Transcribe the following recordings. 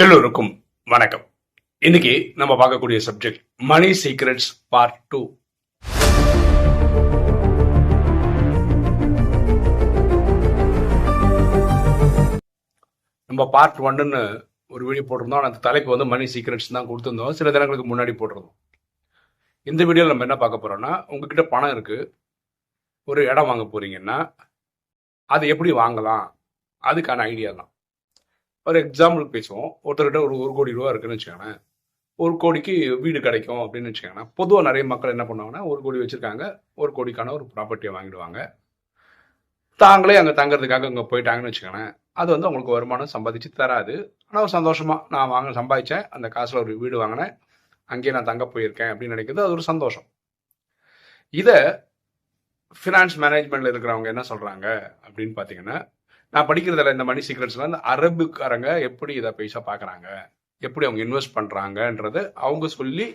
எல்லோருக்கும் வணக்கம். இன்னைக்கு நம்ம பார்க்கக்கூடிய சப்ஜெக்ட் மணி சீக்ரெட்ஸ் பார்ட் 2. நம்ம பார்ட் 1ன்னு ஒரு வீடியோ போட்டிருந்தோம். அந்த தலைப்பு வந்து மணி சீக்ரெட்ஸ் தான் கொடுத்துருந்தோம். சில தினங்களுக்கு முன்னாடி போட்டிருந்தோம். இந்த வீடியோவில் நம்ம என்ன பார்க்க போறோம்னா, உங்ககிட்ட பணம் இருக்கு, ஒரு இடம் வாங்க போறீங்கன்னா அது எப்படி வாங்கலாம், அதுக்கான ஐடியா தான். ஒரு எக்ஸாம்பிளுக்கு பேசுவோம். ஒருத்தர்கிட்ட ஒரு 1,00,00,000 ரூபா இருக்குன்னு வச்சுக்கோங்களேன். 1,00,00,000க்கு வீடு கிடைக்கும் அப்படின்னு வச்சுக்கோங்களேன். பொதுவாக நிறைய மக்கள் என்ன பண்ணுவாங்கன்னா, 1,00,00,000 வச்சிருக்காங்க, 1,00,00,000க்கான ஒரு ப்ராப்பர்ட்டியை வாங்கிடுவாங்க. தாங்களே அங்கே தங்குறதுக்காக அங்கே போயிட்டாங்கன்னு வச்சுக்கோங்களேன். அது வந்து அவங்களுக்கு வருமானம் சம்பாதிச்சு தராது. ஆனால் ஒரு சந்தோஷமா நான் சம்பாதிச்சேன், அந்த காசில் ஒரு வீடு வாங்கினேன், அங்கேயே நான் தங்க போயிருக்கேன் அப்படின்னு நினைக்கிறது அது ஒரு சந்தோஷம். இதை ஃபினான்ஸ் மேனேஜ்மெண்ட்ல இருக்கிறவங்க என்ன சொல்றாங்க அப்படின்னு பார்த்தீங்கன்னா, நான் படிக்கிறதுல இந்த மணி சீக்ரெட்ஸ்ல இந்த அரபுக்காரங்க எப்படி இதை பைசா பார்க்குறாங்க, எப்படி அவங்க இன்வெஸ்ட் பண்ணுறாங்கன்றத அவங்க சொல்லி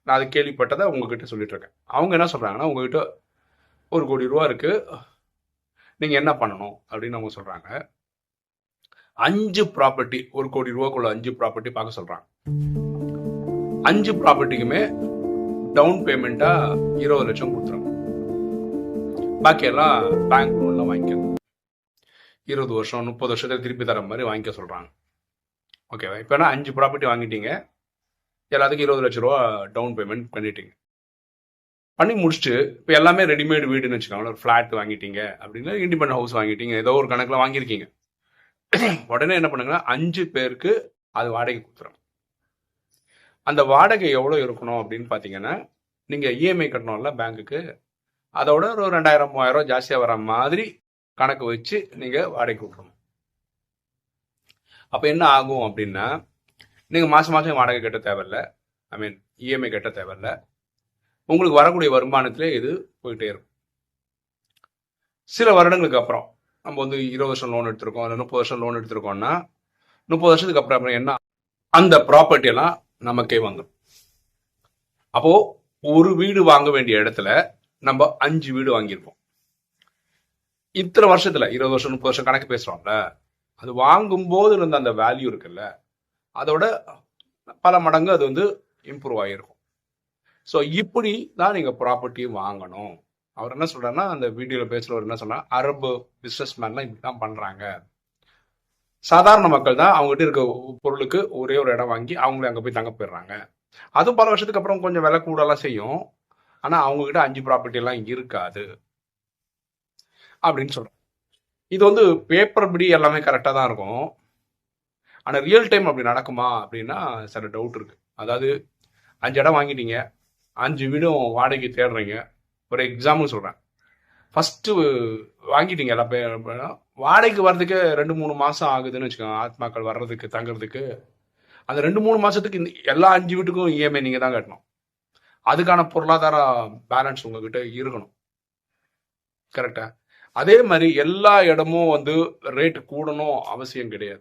நான் அதை கேள்விப்பட்டதை உங்ககிட்ட சொல்லிட்டு இருக்கேன். அவங்க என்ன சொல்கிறாங்கன்னா, உங்ககிட்ட 1,00,00,000 ரூபா இருக்கு, நீங்கள் என்ன பண்ணணும் அப்படின்னு அவங்க சொல்கிறாங்க. 5 ப்ராப்பர்ட்டி, 1,00,00,000 ரூபாக்குள்ள 5 ப்ராப்பர்ட்டி பார்க்க சொல்கிறாங்க. 5 ப்ராப்பர்ட்டிக்குமே டவுன் பேமெண்ட்டாக 20 லட்சம் கொடுத்துருங்க. பாக்கியெல்லாம் பேங்க் லோனில் வாங்கிக்கணும். 20 வருஷம் 30 வருஷத்துக்கு திருப்பி தர மாதிரி வாங்கிக்க சொல்கிறாங்க. ஓகேவா? இப்போ 5 ப்ராப்பர்ட்டி வாங்கிட்டீங்க, எல்லாத்துக்கும் 20 லட்ச ரூபா டவுன் பேமெண்ட் பண்ணிட்டீங்க. பண்ணி முடிச்சுட்டு இப்போ எல்லாமே ரெடிமேட் வீடுன்னு வச்சுக்கோங்களேன். ஒரு ஃப்ளாட் வாங்கிட்டீங்க அப்படின்னா, இண்டிபெண்ட் ஹவுஸ் வாங்கிட்டீங்க, ஏதோ ஒரு கணக்கில் வாங்கியிருக்கீங்க. உடனே என்ன பண்ணுங்கன்னா, 5 பேருக்கு அது வாடகை கொடுத்துரும். அந்த வாடகை எவ்வளோ இருக்கணும் அப்படின்னு பார்த்தீங்கன்னா, நீங்கள் இஎம்ஐ கட்டணும்ல பேங்க்குக்கு, அதோட ஒரு 2,000 3,000 ஜாஸ்தியாக வர மாதிரி கணக்கு வச்சு நீங்கள் வாடகை கொடுக்கணும். அப்போ என்ன ஆகும் அப்படின்னா, நீங்கள் மாதம் மாதம் வாடகை கட்ட தேவையில்ல, இஎம்ஐ கட்ட தேவையில்ல. உங்களுக்கு வரக்கூடிய வருமானத்திலே இது போயிட்டே இருக்கும். சில வருடங்களுக்கு அப்புறம் நம்ம வந்து 20 வருஷம் லோன் எடுத்திருக்கோம், இல்லை 30 வருஷம் லோன் எடுத்திருக்கோம்னா, 30 வருஷத்துக்கு அப்புறம் என்ன, அந்த ப்ராப்பர்ட்டி எல்லாம் நமக்கே வந்துடும். அப்போ ஒரு வீடு வாங்க வேண்டிய இடத்துல நம்ம 5 வீடு வாங்கியிருப்போம். இத்தனை வருஷத்துல 20 வருஷம் 30 வருஷம் கணக்கு பேசுறோம்ல, அது வாங்கும்போது இருந்த அந்த வேல்யூ இருக்குல்ல, அதோட பல மடங்கு அது வந்து இம்ப்ரூவ் ஆகிருக்கும். ஸோ இப்படி தான் நீங்கள் ப்ராப்பர்ட்டி வாங்கணும். அவர் என்ன சொல்றாருன்னா, அந்த வீடியோவில் பேசுகிறவர் என்ன சொன்னா, அரபு பிஸ்னஸ் மேன்லாம் இப்படி தான் பண்ணுறாங்க. சாதாரண மக்கள் தான் அவங்ககிட்ட இருக்க பொருளுக்கு ஒரே ஒரு இடம் வாங்கி அவங்களே அங்கே போய் தங்க போயிடுறாங்க. அதுவும் பல வருஷத்துக்கு அப்புறம் கொஞ்சம் விலை கூடலாம் செய்யும், ஆனால் அவங்ககிட்ட 5 ப்ராப்பர்ட்டி எல்லாம் இருக்காது அப்படின்னு சொல்கிறோம். இது வந்து பேப்பர் படி எல்லாமே கரெக்டாக தான் இருக்கும், ஆனால் ரியல் டைம் அப்படி நடக்குமா அப்படின்னா சில டவுட் இருக்கு. அதாவது 5 இடம் வாங்கிட்டீங்க, 5 வீடும் வாடகை தேடுறீங்க. ஒரு எக்ஸாம்பிள் சொல்கிறேன். ஃபஸ்ட்டு வாங்கிட்டீங்க எல்லாம், வாடகைக்கு வர்றதுக்கு 2-3 மாதம் ஆகுதுன்னு வச்சுக்கோங்க. ஆத்மாக்கள் வர்றதுக்கு தங்குறதுக்கு அந்த 2-3 மாதத்துக்கு இந்த எல்லா 5 வீட்டுக்கும் இஎம்ஐ நீங்கள் தான் கட்டணும். அதுக்கான பொருளாதார பேலன்ஸ் உங்ககிட்ட இருக்கணும். கரெக்டா? அதே மாதிரி எல்லா இடமும் வந்து ரேட்டு கூடணும் அவசியம் கிடையாது.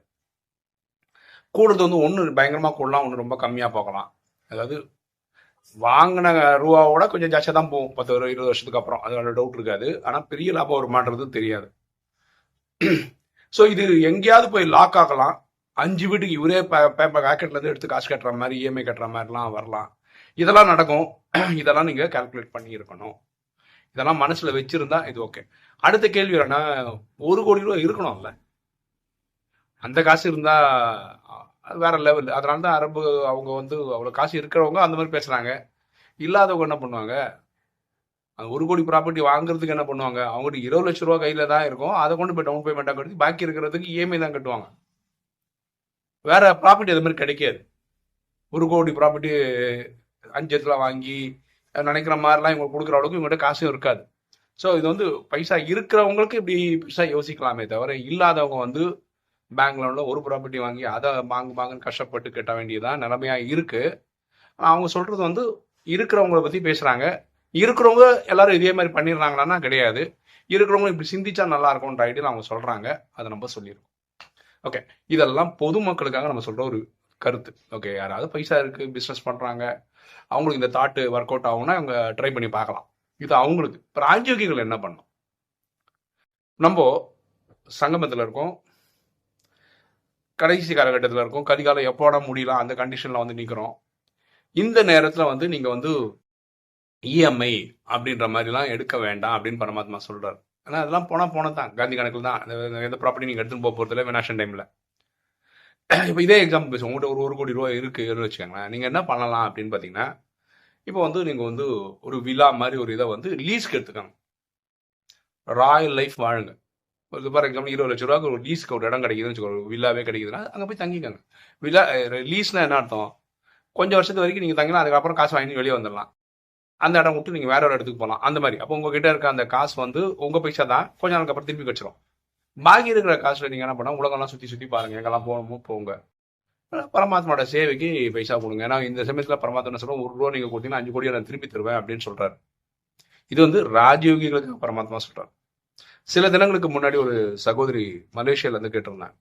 கூடுறது வந்து ஒன்று பயங்கரமாக கூடலாம், ஒன்று ரொம்ப கம்மியாக போகலாம். அதாவது வாங்கின ரூபாவோட கொஞ்சம் ஜாஸ்தியாக தான் போகும் 10-20 வருஷத்துக்கு அப்புறம், அதோட டவுட் இருக்காது. ஆனால் பெரிய லாபம் வருமானது தெரியாது. ஸோ இது எங்கேயாவது போய் லாக் ஆகலாம். 5 வீட்டுக்கு இவரே பேக்கெட்லேருந்து எடுத்து காசு கட்டுற மாதிரி, இஎம்ஐ கட்டுற மாதிரிலாம் வரலாம். இதெல்லாம் நடக்கும். இதெல்லாம் நீங்கள் கால்குலேட் பண்ணி இருக்கணும். இதெல்லாம் மனசில் வச்சிருந்தா இது ஓகே. அடுத்த கேள்வி என்னன்னா, 1,00,00,000 ரூபா இருக்கணும்ல, அந்த காசு இருந்தா அது வேற லெவல். அதனால தான் அரபு அவங்க வந்து அவ்வளோ காசு இருக்கிறவங்க அந்த மாதிரி பேசுறாங்க. இல்லாதவங்க என்ன பண்ணுவாங்க, அந்த 1,00,00,000 ப்ராப்பர்ட்டி வாங்குறதுக்கு என்ன பண்ணுவாங்க, அவங்ககிட்ட 20 லட்ச ரூபா கையில தான் இருக்கும், அதை கொண்டு போய் டவுன் பேமெண்ட்டாக கட்டி பாக்கி இருக்கிறதுக்கு இஎம்ஐ தான் கட்டுவாங்க. வேற ப்ராப்பர்ட்டி அது மாதிரி கிடைக்காது. 1,00,00,000 ப்ராப்பர்ட்டி 5 இடத்துல வாங்கி நினைக்கிற மாதிரிலாம் இவங்க கொடுக்குற அளவுக்கு இவங்ககிட்ட காசும் இருக்காது. ஸோ இது வந்து பைசா இருக்கிறவங்களுக்கு இப்படி பைசா யோசிக்கலாமே தவிர, இல்லாதவங்க வந்து பேங்க் லோனில் ஒரு ப்ராப்பர்ட்டி வாங்கி அதை வாங்குன்னு கஷ்டப்பட்டு கட்ட வேண்டியதான் நிலைமையாக இருக்கு. அவங்க சொல்றது வந்து இருக்கிறவங்கள பற்றி பேசுகிறாங்க. இருக்கிறவங்க எல்லாரும் இதே மாதிரி பண்ணிடுறாங்களான்னா கிடையாது. இருக்கிறவங்க இப்படி சிந்திச்சா நல்லா இருக்கும்ன்ற ஐடியா அவங்க சொல்கிறாங்க. அதை நம்ம சொல்லியிருக்கோம். ஓகே, இதெல்லாம் பொதுமக்களுக்காக நம்ம சொல்கிற ஒரு கருத்து. ஓகே, யாராவது பைசா இருக்குது, பிஸ்னஸ் பண்ணுறாங்க, அவங்களுக்கு இந்த தாட்டு ஒர்க் அவுட் ஆகும்னா அவங்க ட்ரை பண்ணி பார்க்கலாம். இது அவங்களுக்கு. பிராயோகிகள் என்ன பண்ணும், நம்ம சங்கமத்தில் இருக்கோம், கடைசி காலகட்டத்தில் இருக்கும். கலிகாலம் எப்போட முடியலாம் அந்த கண்டிஷனில் வந்து நிற்கிறோம். இந்த நேரத்தில் வந்து நீங்கள் வந்து இஎம்ஐ அப்படின்ற மாதிரிலாம் எடுக்க வேண்டாம் அப்படின்னு பரமாத்மா சொல்கிறார். ஆனால் அதெல்லாம் போனால் தான் காந்தி கணக்கில் தான் எந்த ப்ராப்பர்ட்டி நீங்கள் எடுத்துன்னு போக போகிறதில்ல வினாஷன் டைமில். இப்போ இதே எக்ஸாம்பிள் பேசுவோம். உங்கள்கிட்ட ஒரு 1 கோடி ரூபா இருக்குன்னு வச்சுக்கோங்களேன். நீங்கள் என்ன பண்ணலாம் அப்படின்னு பார்த்தீங்கன்னா, இப்போ வந்து நீங்கள் வந்து ஒரு விழா மாதிரி ஒரு இதை வந்து லீஸ்க்கு எடுத்துக்கோங்க. ராயல் லைஃப் வாழுங்க. ஒரு ஃபார் எக்ஸாம்பிள் 20 லட்ச ரூபாய்க்கு ஒரு லீஸ்க்கு ஒரு இடம் கிடைக்குதுன்னு வச்சுக்கோங்க. ஒரு வில்லாவே கிடைக்குதுன்னா அங்கே போய் தங்கிக்கோங்க. வில்லா லீஸ்னா என்ன அர்த்தம்? கொஞ்சம் வருஷத்து வரைக்கும் நீங்கள் தங்கினா அதுக்கப்புறம் காசு வாங்கி வெளியே வந்துடலாம். அந்த இடம் விட்டு நீங்கள் வேற ஒரு இடத்துக்கு போகலாம். அந்த மாதிரி அப்போ உங்ககிட்ட இருக்க அந்த காசு வந்து உங்கள் பைசா தான். கொஞ்ச நாளுக்கு அப்புறம் திருப்பி வச்சிடும். பாக்கி இருக்கிற காசுல நீங்கள் என்ன பண்ணால் உலகம்லாம் சுற்றி பாருங்க. எங்கெல்லாம் போகணுமோ போங்க. பரமாத்மாவோட சேவைக்கு பைசா கொடுங்க. ஏன்னா இந்த சமயத்தில் பரமாத்மா என்ன சொல்கிறோம், 1 ரூபா நீங்கள் கொடுத்தீங்கன்னா 5 கோடி நான் திருப்பி தருவேன் அப்படின்னு சொல்கிறாரு. இது வந்து ராஜயோகிகளுக்கு பரமாத்மா சொல்கிறார். சில தினங்களுக்கு முன்னாடி ஒரு சகோதரி மலேசியால இருந்து கேட்டிருந்தேன்.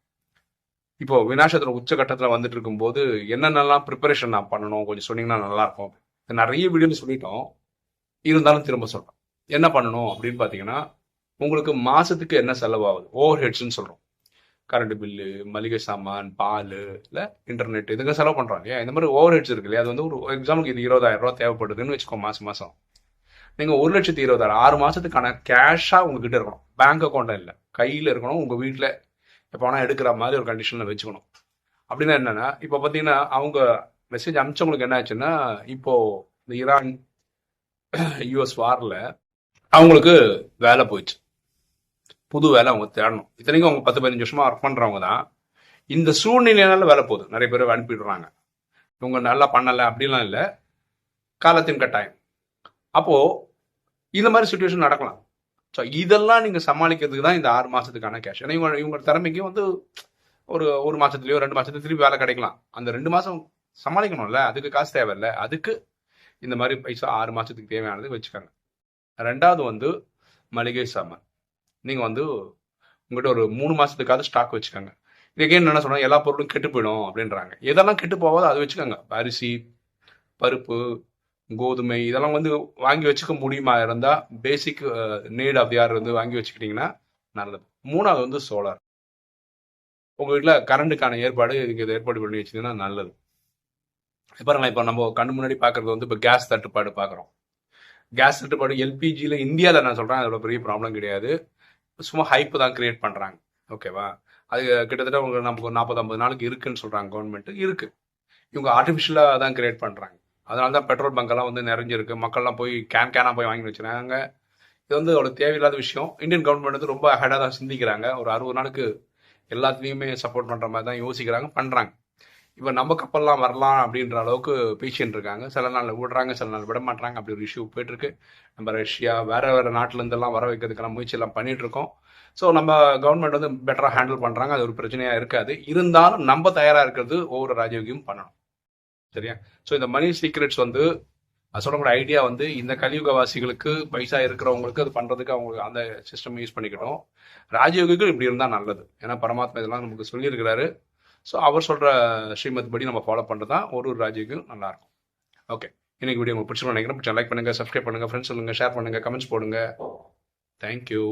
இப்போ விநாசத்துல உச்சகட்டத்தில் வந்துட்டு இருக்கும்போது என்னென்னலாம் ப்ரிப்பரேஷன் நான் பண்ணணும் கொஞ்சம் சொன்னீங்கன்னா நல்லா இருக்கும். நிறைய வீடியோவில் சொல்லிட்டோம், இருந்தாலும் திரும்ப சொல்றேன். என்ன பண்ணணும் அப்படின்னு பார்த்தீங்கன்னா, உங்களுக்கு மாசத்துக்கு என்ன செலவாகுது, ஓவர் ஹெட்ஸ்ன்னு சொல்றோம். கரண்ட் பில்லு, மளிகை சாமான், பால், இல்லை இன்டர்நெட், இதுங்க செலவு பண்றாங்க. ஏன் இந்த மாதிரி ஓவர் ஹெட்ஸ் இருக்கு இல்லையா? அது வந்து ஒரு எக்ஸாம்பிளுக்கு இது 20,000 ரூபா தேவைப்படுதுன்னு வச்சுக்கோ. மாசம் நீங்க 1,20,000 6 மாசத்துக்கான கேஷா உங்ககிட்ட இருக்கணும். பேங்க் அக்கௌண்ட் இல்லை, கையில இருக்கணும். உங்க வீட்டில் எப்போ வேணா எடுக்கிற மாதிரி ஒரு கண்டிஷன்ல வச்சுக்கணும். அப்படின்னா என்னன்னா, இப்போ பார்த்தீங்கன்னா அவங்க மெசேஜ் அனுப்பிச்சவங்களுக்கு என்ன ஆச்சுன்னா, இப்போ இந்த ஈரான் யூஎஸ் வாரில் அவங்களுக்கு வேலை போயிடுச்சு. புது வேலை அவங்க தேடணும். இத்தனைக்கும் அவங்க 10-15 வருஷமா ஒர்க் பண்றவங்க தான். இந்த சூழ்நிலையால வேலை போகுது. நிறைய பேர் அனுப்பிடுறாங்க. இவங்க நல்லா பண்ணலை அப்படிலாம் இல்லை, காலத்தின் கட்டாயம். அப்போ இந்த மாதிரி சுச்சுவேஷன் நடக்கலாம். ஸோ இதெல்லாம் நீங்க சமாளிக்கிறதுக்கு தான் இந்த 6 மாசத்துக்கான கேஷ். ஏன்னா இவங்க திறமைக்கு வந்து ஒரு மாசத்துலயோ 2 மாசத்துலயோ திருப்பி வேலை கிடைக்கலாம். அந்த 2 மாசம் சமாளிக்கணும்ல, அதுக்கு காசு தேவையில்ல. அதுக்கு இந்த மாதிரி பைசா 6 மாசத்துக்கு தேவையானது வச்சுக்கோங்க. ரெண்டாவது வந்து மளிகை சாமான். நீங்க வந்து உங்கள்கிட்ட ஒரு 3 மாசத்துக்காவது ஸ்டாக் வச்சுக்கோங்க. இதுக்கே என்ன சொல்றாங்க, எல்லா பொருளும் கெட்டு போயிடும் அப்படின்றாங்க. எதெல்லாம் கெட்டு போகாதோ அதை வச்சுக்கோங்க. அரிசி, பருப்பு, கோதுமை இதெல்லாம் வந்து வாங்கி வச்சுக்க முடியுமா இருந்தா பேசிக் நீட் ஆஃப் யார் வந்து வாங்கி வச்சுக்கிட்டீங்கன்னா நல்லது. 3வது வந்து சோலார். உங்க வீட்டில் கரண்ட்டுக்கான ஏற்பாடு இதுக்கு ஏற்பாடு பண்ணி வச்சுங்கன்னா நல்லது. பாருங்களேன், இப்போ நம்ம கண்ணு முன்னாடி பார்க்கறது வந்து இப்போ கேஸ் தட்டுப்பாடு பார்க்குறோம். கேஸ் தட்டுப்பாடு எல்பிஜியில் இந்தியாவில் நான் சொல்கிறேன், அதோட பெரிய ப்ராப்ளம் கிடையாது. சும்மா ஹைப்பு தான் கிரியேட் பண்ணுறாங்க. ஓகேவா? அது கிட்டத்தட்ட உங்களுக்கு நமக்கு 40-50 நாளுக்கு இருக்குன்னு சொல்கிறாங்க கவர்மெண்ட். இருக்குது. இவங்க ஆர்டிஃபிஷியலாக தான் கிரியேட் பண்ணுறாங்க. அதனால தான் பெட்ரோல் பங்கெல்லாம் வந்து நிறைஞ்சிருக்கு. மக்கள்லாம் போய் கேனாக போய் வாங்கி வச்சுருக்காங்க. இது வந்து அவ்வளோ தேவையில்லாத விஷயம். இந்தியன் கவர்மெண்ட் வந்து ரொம்ப ஹெடாக தான் சிந்திக்கிறாங்க. ஒரு 60 நாளுக்கு எல்லாத்துலேயுமே சப்போர்ட் பண்ணுற மாதிரி தான் யோசிக்கிறாங்க, பண்ணுறாங்க. இப்போ நம்ம கப்பல்லாம் வரலாம் அப்படின்ற அளவுக்கு பேசின்னு இருக்காங்க. சில நாள் விடுறாங்க, சில நாள் விட மாட்டாங்க. அப்படி ஒரு இஷ்யூ போயிட்டுருக்கு. நம்ம ரஷ்யா வேறு நாட்டிலேருந்தெல்லாம் வர வைக்கிறதுக்கான முயற்சியெல்லாம் பண்ணிகிட்ருக்கோம். ஸோ நம்ம கவர்மெண்ட் வந்து பெட்டராக ஹேண்டில் பண்ணுறாங்க. அது ஒரு பிரச்சனையாக இருக்காது. இருந்தாலும் நம்ம தயாராக இருக்கிறது ஒவ்வொரு ராஜயோகியும் பண்ணணும். சரியா? ஸோ இந்த மணி சீக்ரெட்ஸ் வந்து சொல்லக்கூடிய ஐடியா வந்து இந்த கலியுகவாசிகளுக்கு பைசா இருக்கிறவங்களுக்கு அது பண்ணுறதுக்கு அவங்க அந்த சிஸ்டம் யூஸ் பண்ணிக்கிட்டோம். ராஜயோகிகள் இப்படி இருந்தால் நல்லது. ஏன்னா பரமாத்மா இதெல்லாம் நமக்கு சொல்லியிருக்கிறாரு. ஸோ அவர் சொல்கிற ஸ்ரீமத் படி நம்ம ஃபாலோ பண்ணுறது தான் ஒரு ராஜயோகியும் நல்லாயிருக்கும். ஓகே, இன்னைக்கு வீடியோ உங்களுக்கு பிடிச்சிருக்கோம் நினைக்கிறேன். லைக் பண்ணுங்கள், சப்ஸ்கிரைப் பண்ணுங்கள், ஃப்ரெண்ட்ஸ் சொல்லுங்கள், ஷேர் பண்ணுங்கள், கமெண்ட்ஸ் போடுங்க. தேங்க்யூ.